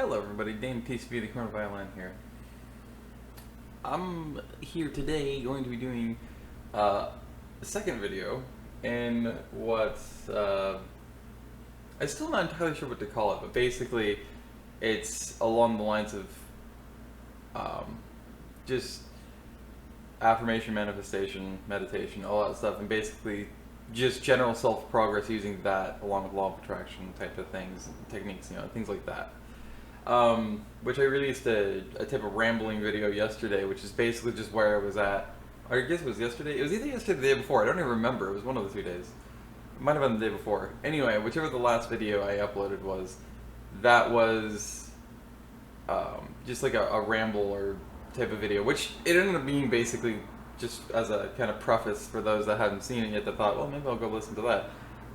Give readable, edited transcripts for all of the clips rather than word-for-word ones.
Hello everybody, Dane PCB, TheCriminalViolin here. I'm here today going to be doing a second video in what, I'm still not entirely sure what to call it, but basically it's along the lines of just affirmation, manifestation, meditation, all that stuff, and basically just general self-progress using that along with law of attraction type of things, techniques, things like that. Which I released a type of rambling video yesterday, which is basically just where I was at. I guess it was yesterday. It was either yesterday or the day before. I don't even remember. It was one of the 2 days. It might have been the day before. Anyway, whichever the last video I uploaded was, that was just like a ramble or type of video, which it ended up being basically just as a kind of preface for those that haven't seen it yet that thought, well, maybe I'll go listen to that.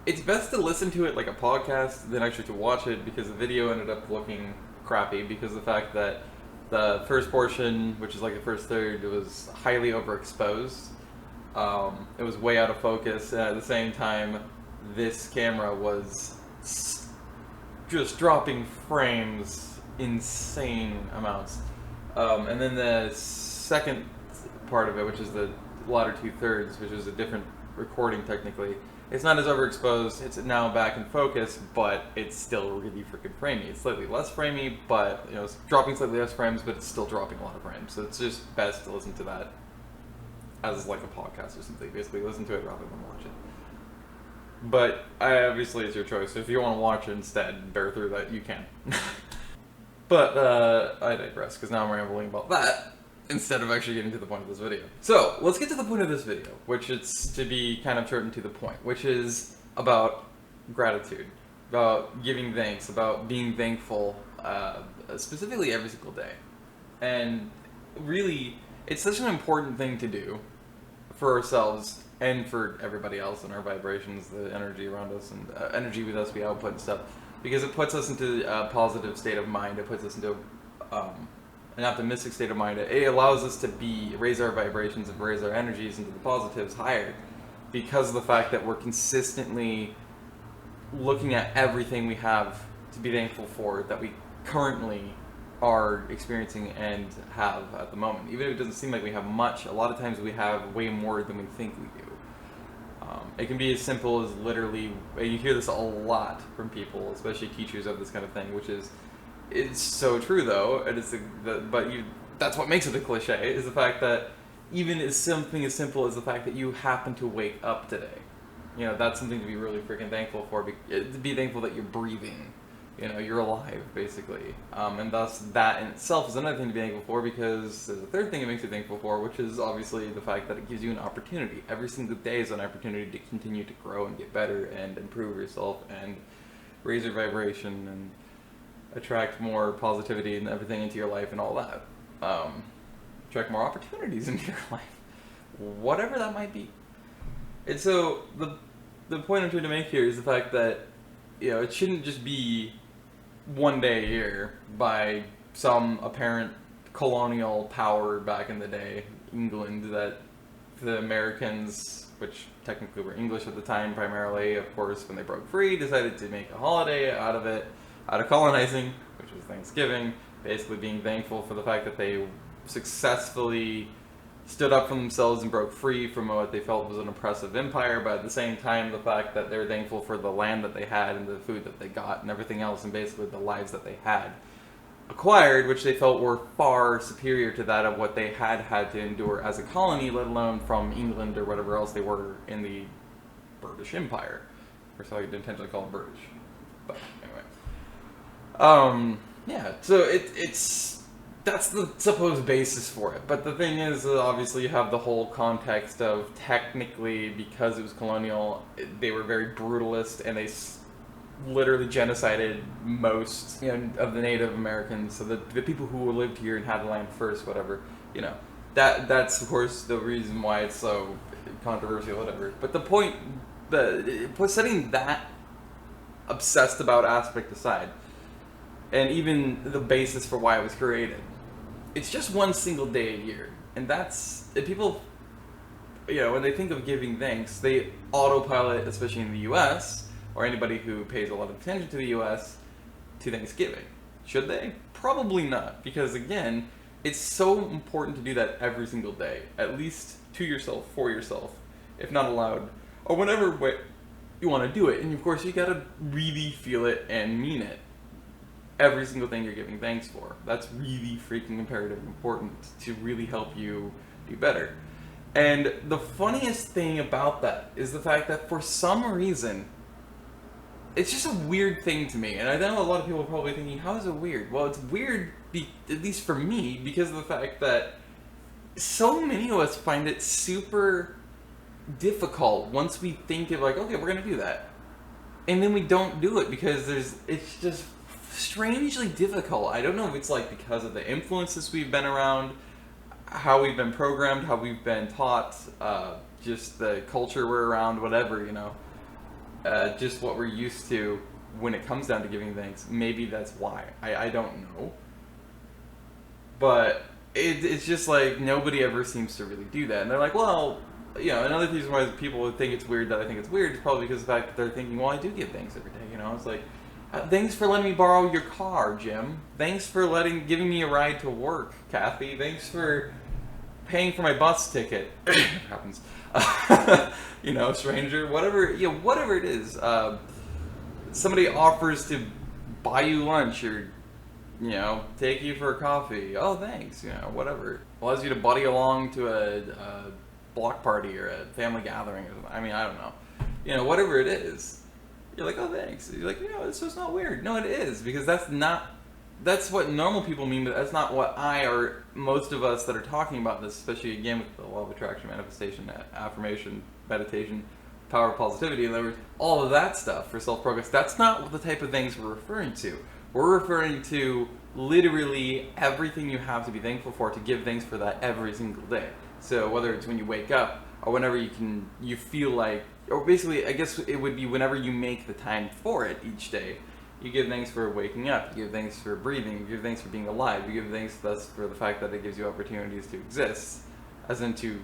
It's best to listen to it like a podcast than actually to watch it, because the video ended up looking crappy because of the fact that the first portion, which is like the first third, was highly overexposed. It was way out of focus, and at the same time, this camera was just dropping frames insane amounts. And then the second part of it, which is the latter 2/3, which is a different recording technically, it's not as overexposed, it's now back in focus, but it's still really freaking framey. It's slightly less framey, but it's dropping slightly less frames, but it's still dropping a lot of frames. So it's just best to listen to that as like a podcast or something. Basically listen to it rather than watch it. But obviously it's your choice. If you want to watch it instead, bear through that, you can. But I digress, because now I'm rambling about that instead of actually getting to the point of this video. So, let's get to the point of this video, which is to be kind of short and to the point, which is about gratitude, about giving thanks, about being thankful, specifically every single day. And really, it's such an important thing to do for ourselves and for everybody else and our vibrations, the energy around us, and energy with us we output and stuff, because it puts us into a positive state of mind. It puts us into an optimistic state of mind. It allows us to raise our vibrations and raise our energies into the positives higher, because of the fact that we're consistently looking at everything we have to be thankful for, that we currently are experiencing and have at the moment. Even if it doesn't seem like we have much, a lot of times we have way more than we think we do. It can be as simple as literally, you hear this a lot from people, especially teachers of this kind of thing, which is, it's so true though, and that's what makes it a cliche, is the fact that even as something as simple as the fact that you happen to wake up today, that's something to be really freaking thankful for, to be thankful that you're breathing, you're alive, basically. And thus, that in itself is another thing to be thankful for, because there's a third thing it makes you thankful for, which is obviously the fact that it gives you an opportunity. Every single day is an opportunity to continue to grow and get better and improve yourself and raise your vibration and attract more positivity and everything into your life and all that. Attract more opportunities into your life, whatever that might be. And so the point I'm trying to make here is the fact that it shouldn't just be one day a year by some apparent colonial power back in the day, England, that the Americans, which technically were English at the time primarily, of course, when they broke free, decided to make a holiday out of colonizing, which was Thanksgiving, basically being thankful for the fact that they successfully stood up for themselves and broke free from what they felt was an oppressive empire, but at the same time the fact that they're thankful for the land that they had and the food that they got and everything else, and basically the lives that they had acquired, which they felt were far superior to that of what they had to endure as a colony, let alone from England or whatever else they were in the British Empire. Or so I didn't intentionally call them British. But anyway. Yeah, so that's the supposed basis for it. But the thing is, obviously you have the whole context of, technically, because it was colonial, they were very brutalist, and they literally genocided most of the Native Americans, so the people who lived here and had the land first, whatever, that's of course the reason why it's so controversial, whatever. But the point, setting that obsessed about aspect aside, and even the basis for why it was created, it's just one single day a year. And that's, people, when they think of giving thanks, they autopilot, especially in the US, or anybody who pays a lot of attention to the US, to Thanksgiving. Should they? Probably not, because again, it's so important to do that every single day, at least to yourself, for yourself, if not aloud, or whatever way you want to do it. And of course, you gotta really feel it and mean it. Every single thing you're giving thanks for. That's really freaking imperative and important to really help you do better. And the funniest thing about that is the fact that for some reason, it's just a weird thing to me. And I know a lot of people are probably thinking, how is it weird? Well, it's weird, at least for me, because of the fact that so many of us find it super difficult once we think of like, okay, we're going to do that. And then we don't do it because it's just strangely difficult. I don't know if it's like because of the influences we've been around, how we've been programmed, how we've been taught, just the culture we're around, whatever, just what we're used to when it comes down to giving thanks. Maybe that's why. I don't know. But it's just like nobody ever seems to really do that. And they're like, well, another reason why people would think it's weird that I think it's weird is probably because of the fact that they're thinking, well, I do give thanks every day. It's like, thanks for letting me borrow your car, Jim. Thanks for giving me a ride to work, Kathy. Thanks for paying for my bus ticket. It happens. Stranger, whatever it is. Somebody offers to buy you lunch or, take you for a coffee. Oh, thanks. Whatever. Allows you to buddy along to a block party or a family gathering. I don't know. Whatever it is. You're like, oh, thanks. You're like, this is not weird. No, it is, because that's what normal people mean, but that's not what I or most of us that are talking about this, especially again with the law of attraction, manifestation, affirmation, meditation, power of positivity, in other words, all of that stuff for self-progress. That's not the type of things we're referring to. We're referring to literally everything you have to be thankful for, to give thanks for that every single day. So whether it's when you wake up or whenever you feel like, or basically, I guess it would be whenever you make the time for it each day. You give thanks for waking up, you give thanks for breathing, you give thanks for being alive, you give thanks thus for the fact that it gives you opportunities to exist, as in to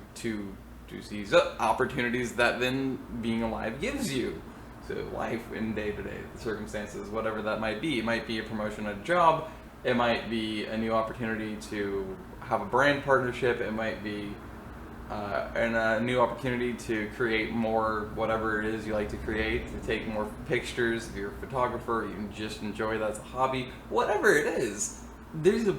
seize up opportunities that then being alive gives you. So life in day-to-day circumstances, whatever that might be. It might be a promotion at a job, it might be a new opportunity to have a brand partnership, it might be a new opportunity to create more, whatever it is you like to create, to take more pictures if you're a photographer, you can just enjoy that as a hobby, whatever it is. There's a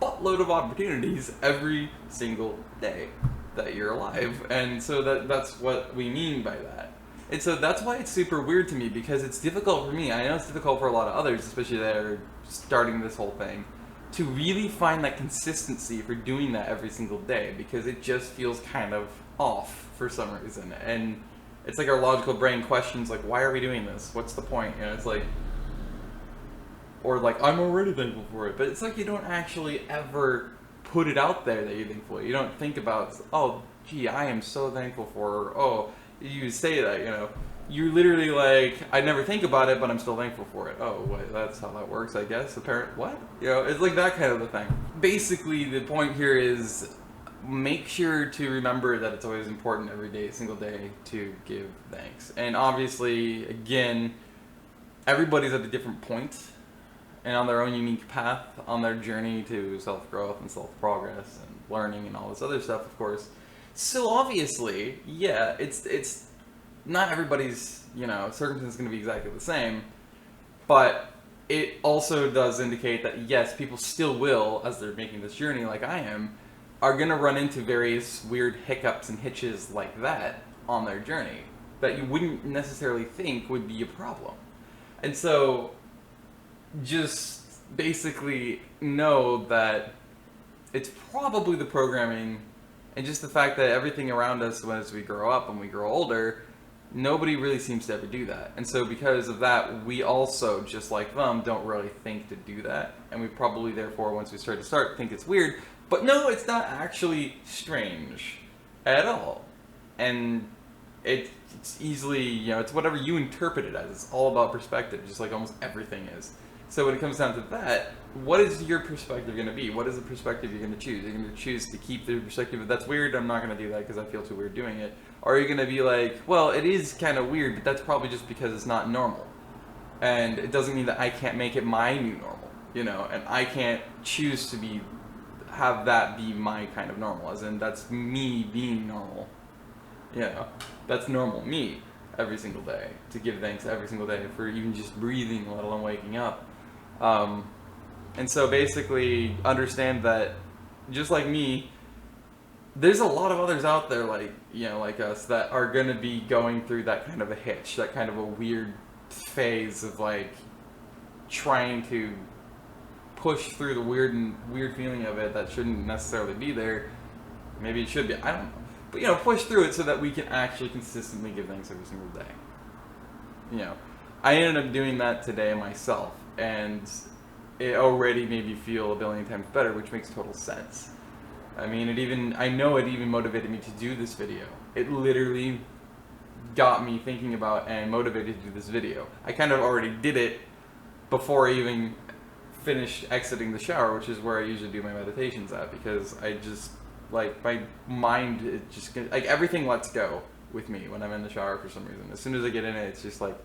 buttload of opportunities every single day that you're alive, and so that's what we mean by that. And so that's why it's super weird to me, because it's difficult for me. I know it's difficult for a lot of others, especially that are starting this whole thing, to really find that consistency for doing that every single day, because it just feels kind of off for some reason. And it's like our logical brain questions like, why are we doing this? What's the point? It's like, or like, I'm already thankful for it. But it's like you don't actually ever put it out there that you're thankful. You don't think about, oh, gee, I am so thankful for, oh, you say that, You're literally like, I never think about it, but I'm still thankful for it. Oh, wait, that's how that works, I guess. What? It's like that kind of a thing. Basically, the point here is make sure to remember that it's always important every day, single day, to give thanks. And obviously, again, everybody's at a different point and on their own unique path on their journey to self-growth and self-progress and learning and all this other stuff, of course. So obviously, yeah, it's not everybody's, circumstance is going to be exactly the same, but it also does indicate that, yes, people still will, as they're making this journey like I am, are going to run into various weird hiccups and hitches like that on their journey that you wouldn't necessarily think would be a problem. And so just basically know that it's probably the programming and just the fact that everything around us as we grow up and we grow older, nobody really seems to ever do that. And so because of that, we also, just like them, don't really think to do that. And we probably, therefore, once we start, think it's weird. But no, it's not actually strange at all. And it's easily, it's whatever you interpret it as. It's all about perspective, just like almost everything is. So when it comes down to that, what is your perspective going to be? What is the perspective you're going to choose? You're going to choose to keep the perspective of, that's weird, I'm not going to do that because I feel too weird doing it. Or are you going to be like, well, it is kind of weird, but that's probably just because it's not normal. And it doesn't mean that I can't make it my new normal. you know, and I can't choose to have that be my kind of normal, as in that's me being normal, you know, that's normal me every single day, to give thanks every single day for even just breathing, let alone waking up. And so basically understand that just like me, there's a lot of others out there like, you know, like us that are going to be going through that kind of a hitch, that kind of a weird phase of like trying to push through the weird feeling of it that shouldn't necessarily be there. Maybe it should be, I don't know. But, you know, push through it so that we can actually consistently give thanks every single day. You know, I ended up doing that today myself, and it already made me feel a billion times better, which makes total sense. I mean, I know it even motivated me to do this video. It literally got me thinking about and motivated to do this video. I kind of already did it before I even finished exiting the shower, which is where I usually do my meditations at, because I just, like, my mind, it just, like, everything lets go with me when I'm in the shower for some reason. As soon as I get in it, it's just like,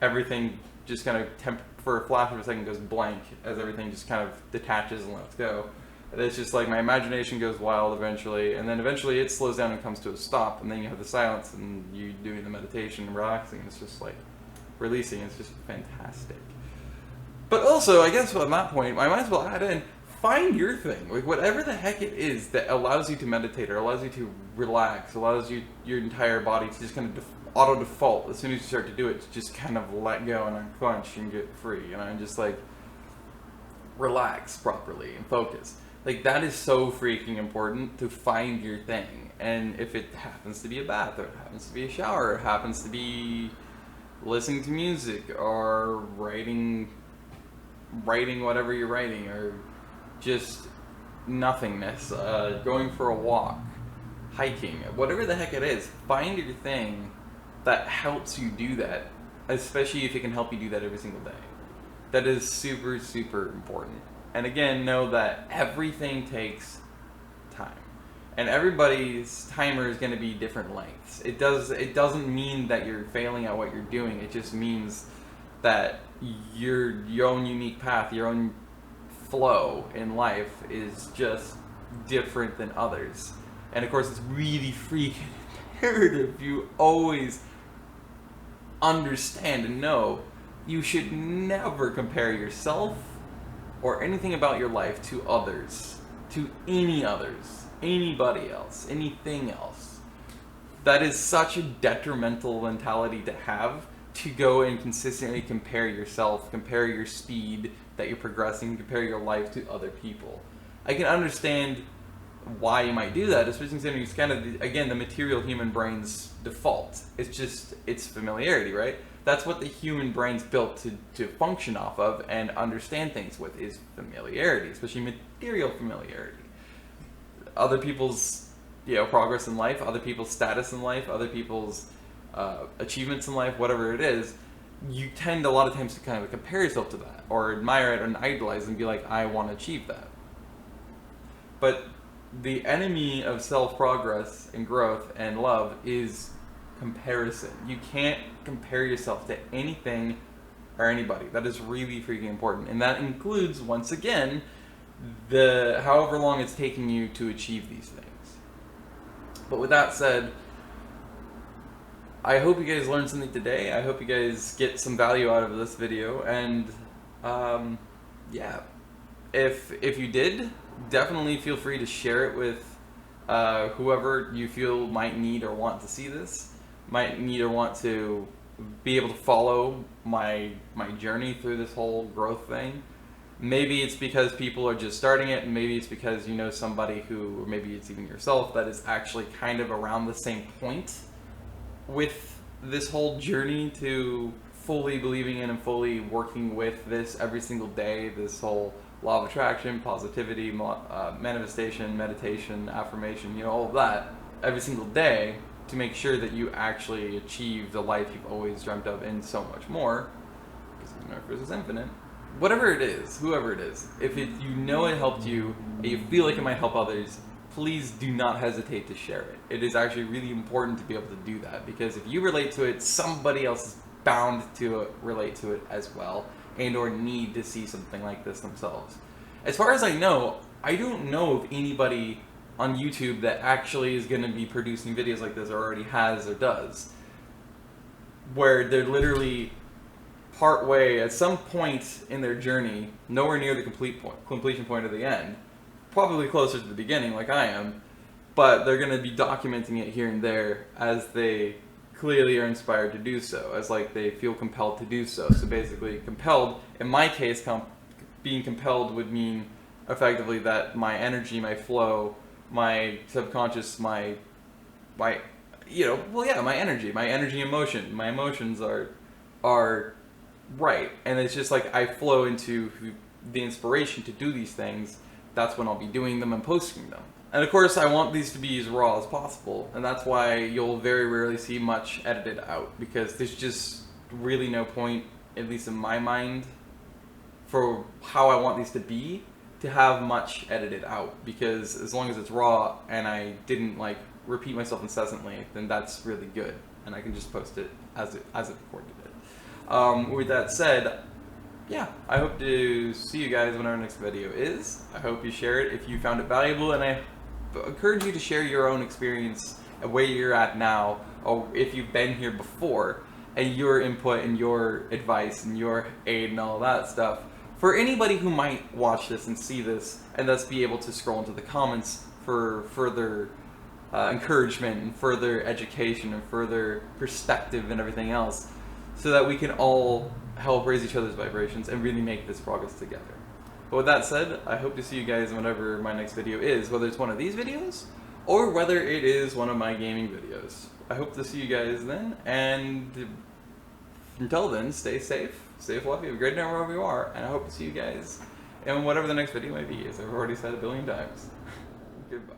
everything just kind of, for a flash of a second, goes blank, as everything just kind of detaches and lets go. And it's just like, my imagination goes wild eventually, and then eventually it slows down and comes to a stop, and then you have the silence, and you doing the meditation and relaxing, and it's just like, releasing, it's just fantastic. But also, I guess at that point, I might as well add in, find your thing. Like, whatever the heck it is that allows you to meditate, or allows you to relax, allows your entire body to just kind of auto-default, as soon as you start to do it, to just kind of let go and unclench and get free, you know, and just, like, relax properly and focus. Like, that is so freaking important, to find your thing. And if it happens to be a bath, or it happens to be a shower, or it happens to be listening to music, or writing whatever you're writing, or just nothingness, going for a walk, hiking, whatever the heck it is, find your thing that helps you do that, especially if it can help you do that every single day. That is super, super important. And again, know that everything takes time. And everybody's timer is going to be different lengths. It doesn't mean that you're failing at what you're doing. It just means that your own unique path, your own flow in life is just different than others. And of course, it's really freaking imperative you always understand and know you should never compare yourself or anything about your life to others, to anybody else, anything else. That is such a detrimental mentality to have, to go and consistently compare yourself, compare your speed that you're progressing, compare your life to other people. I can understand why you might do that, especially considering it's kind of, again, the material human brain's default. It's familiarity, right? That's what the human brain's built to function off of and understand things with, is familiarity, especially material familiarity. Other people's, you know, progress in life, other people's status in life, other people's achievements in life, whatever it is, you tend a lot of times to kind of compare yourself to that, or admire it and idolize and be like, I want to achieve that. But the enemy of self-progress and growth and love is comparison. You can't compare yourself to anything or anybody. That is really freaking important. And that includes, once again, however long it's taking you to achieve these things. But with that said, I hope you guys learned something today. I hope you guys get some value out of this video. And yeah, if you did, definitely feel free to share it with whoever you feel might need or want to see this, might need or want to be able to follow my journey through this whole growth thing. Maybe it's because people are just starting it, and maybe it's because you know somebody who, or maybe it's even yourself, that is actually kind of around the same point with this whole journey to fully believing in and fully working with this every single day, this whole law of attraction, positivity, manifestation, meditation, affirmation, you know, all of that every single day, to make sure that you actually achieve the life you've always dreamt of and so much more, because the universe is infinite. Whatever it is, whoever it is, if you know it helped you, and you feel like it might help others, please do not hesitate to share it. It is actually really important to be able to do that, because if you relate to it, somebody else is bound to relate to it as well. and or need to see something like this themselves. As far as I know, I don't know of anybody on YouTube that actually is going to be producing videos like this, or already has or does, where they're literally part way at some point in their journey, nowhere near the completion point of the end, probably closer to the beginning like I am, but they're going to be documenting it here and there as they clearly are inspired to do so, as like they feel compelled to do so. So basically compelled, in my case, being compelled would mean effectively that my energy, my flow, my subconscious, my energy, emotion, my emotions are right, and it's just like I flow into the inspiration to do these things. That's when I'll be doing them and posting them. And of course, I want these to be as raw as possible, and that's why you'll very rarely see much edited out, because there's just really no point, at least in my mind, for how I want these to be, to have much edited out, because as long as it's raw and I didn't like repeat myself incessantly, then that's really good, and I can just post it as it recorded it. With that said, yeah, I hope to see you guys when our next video is. I hope you share it if you found it valuable, and I encourage you to share your own experience and where you're at now, or if you've been here before, and your input and your advice and your aid and all that stuff, for anybody who might watch this and see this and thus be able to scroll into the comments for further encouragement and further education and further perspective and everything else, so that we can all help raise each other's vibrations and really make this progress together. But with that said, I hope to see you guys whenever my next video is, whether it's one of these videos or whether it is one of my gaming videos. I hope to see you guys then, and until then, stay safe, stay fluffy, have a great night wherever you are, and I hope to see you guys in whatever the next video may be, as I've already said a billion times. Goodbye.